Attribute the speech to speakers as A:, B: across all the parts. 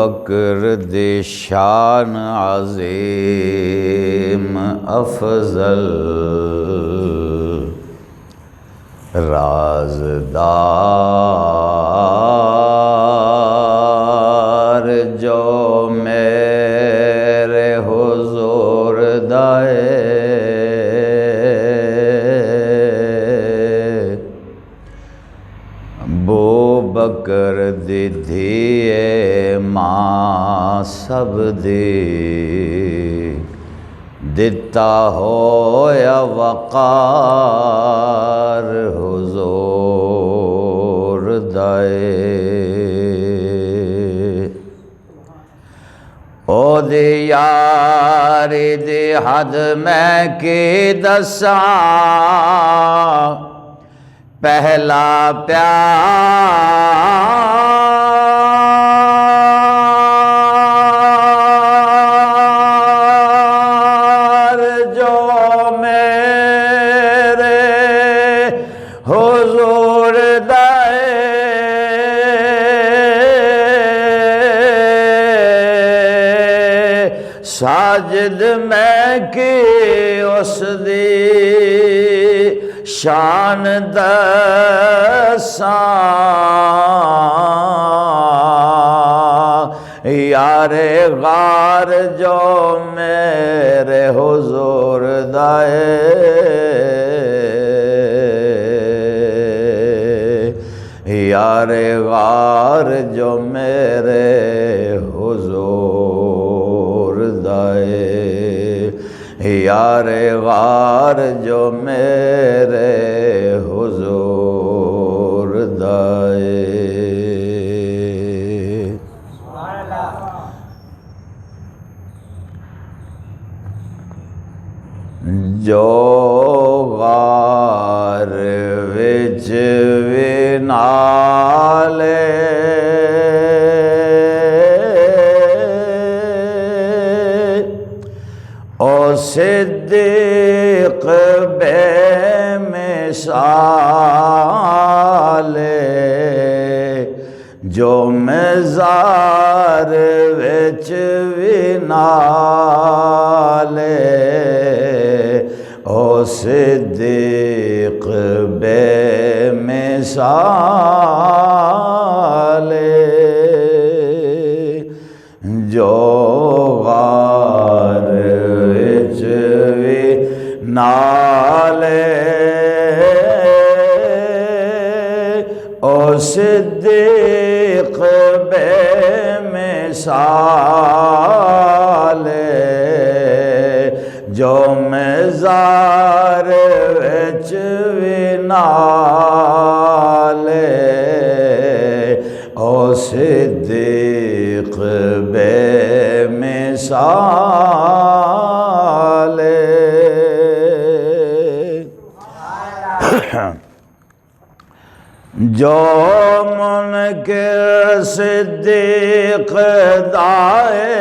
A: بکر دی شان عظیم افضل رازدار جو میرے حضور دائے بو بکر دی دھیے ماں سب دی دتا ہویا وقار حضور دائے او دی یاری دی حد میں کی دساں پہلا پیار جو میرے حضور دائے ساجد میں کی اس دی شان دساں یار غار جو میرے حضور دائے یار غار جو میرے حضور دائے یار غار جو میرے حضور دائے جو غار وچ وی نالے او صدیق بے مثال جو مزار وچ وی نالے او صدیق بے مثال جو غار وچ وی نالے او صدیق بے مثال جو مزار وچ وی نالے او صدیق بے مثال جو منکر صدیق دائے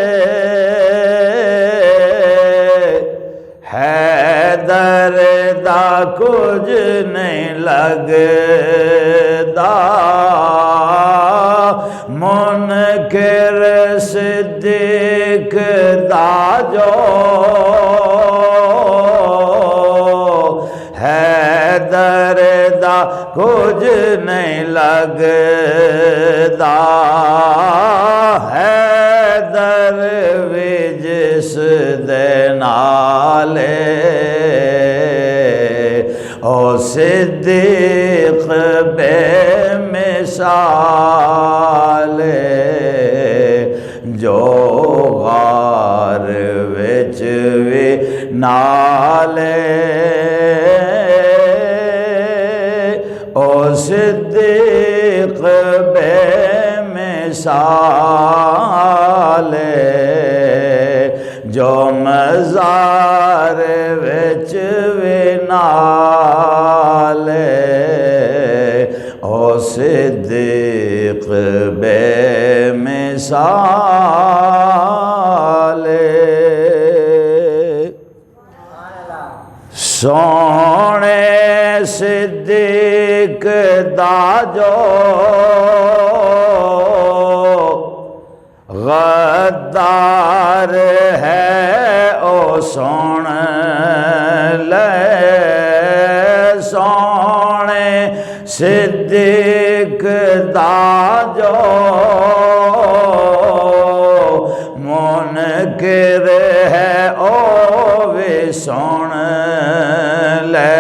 A: حیدر دا کچھ نہیں لگدا منکر صدیق دا جو حیدر دا کچھ نہیں لگدا حیدر وی جس دے نالے او صدیق بے مثال جو غار وچ وی نالے او صدیق بے مثال جو مزار وچ وی نالے او صدیق بے مثال سونے صدیق دا جو غدار ہے او سن لے سونے صدیق دا جو منکر ہے او وی سن لے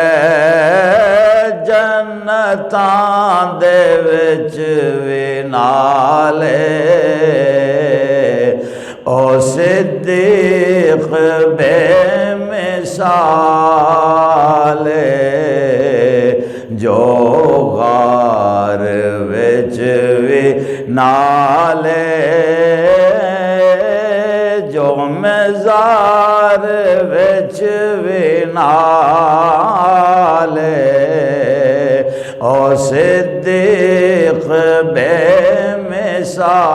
A: جنتاں دے وچ وی نالے او صدیق بے مثال جو غار وچ وی نالے جو مزار وچ وی نالے او صدیق بے مثال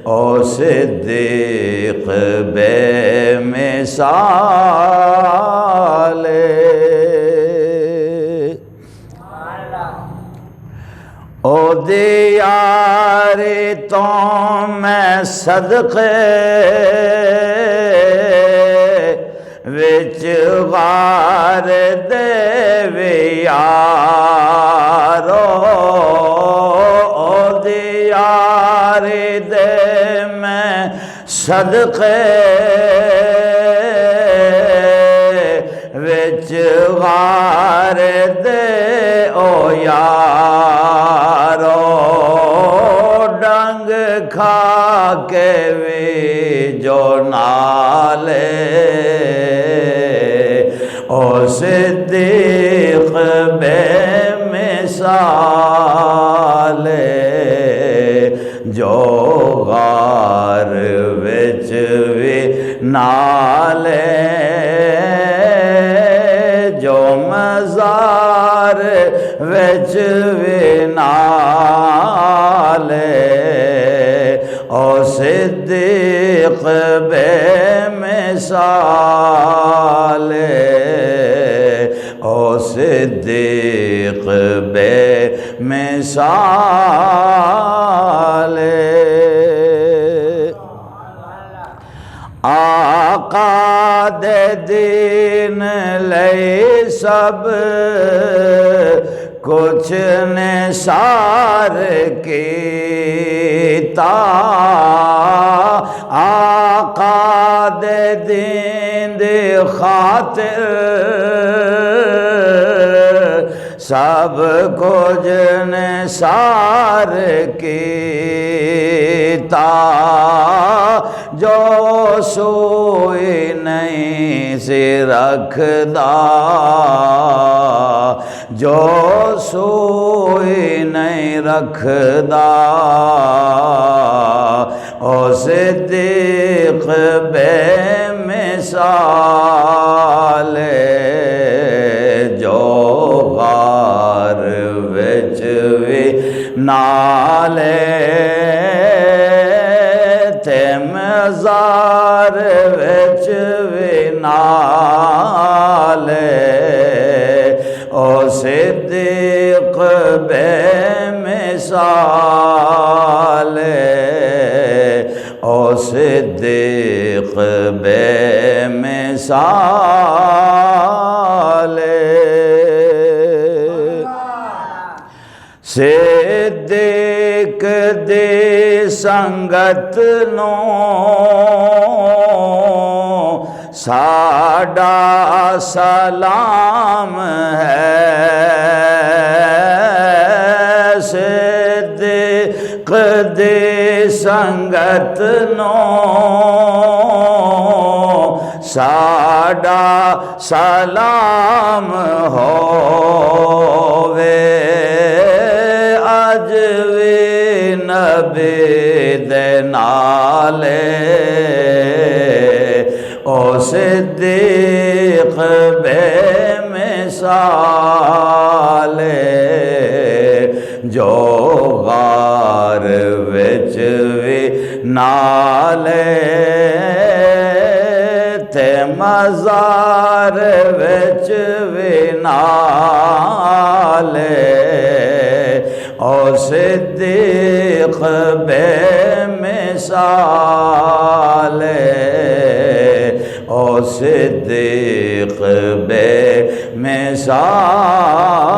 A: او صدیق بے مثال او دیاری تو میں صدقے وچ غار دے وی یارو او دیاری دے میں صدقے وچ غار دے او یارو ڈنگ کھا کے وی جو نالے او صدیق بے مثال جو غار وچ وی نالے جو مزار وچ وی نالے او صدیق بے مثال او صدیق بے مثال آقا دے دین لئی سب کچھ نثار کیتا آقا دے دین دی خاطر سب کچھ نثار کیتا جو سوئی نہیں سی رکھدا جو سوئی نہیں رکھدا او صدیق بے مثال جو غار وچ وی نالے تے مزار وچ وی نالے او صدیق بے مثال او صدیق بے مثال صدیق دی سنگت نو ساڈا سلام ہے صدیق دی سنگت نو ساڈا سلام ہووے اج وی نبی دے نالے او صدیق بے مثال جو غار وچ وی نالے تے مزار وچ وی نالے او صدیق بے مثال او صدیق بے مثال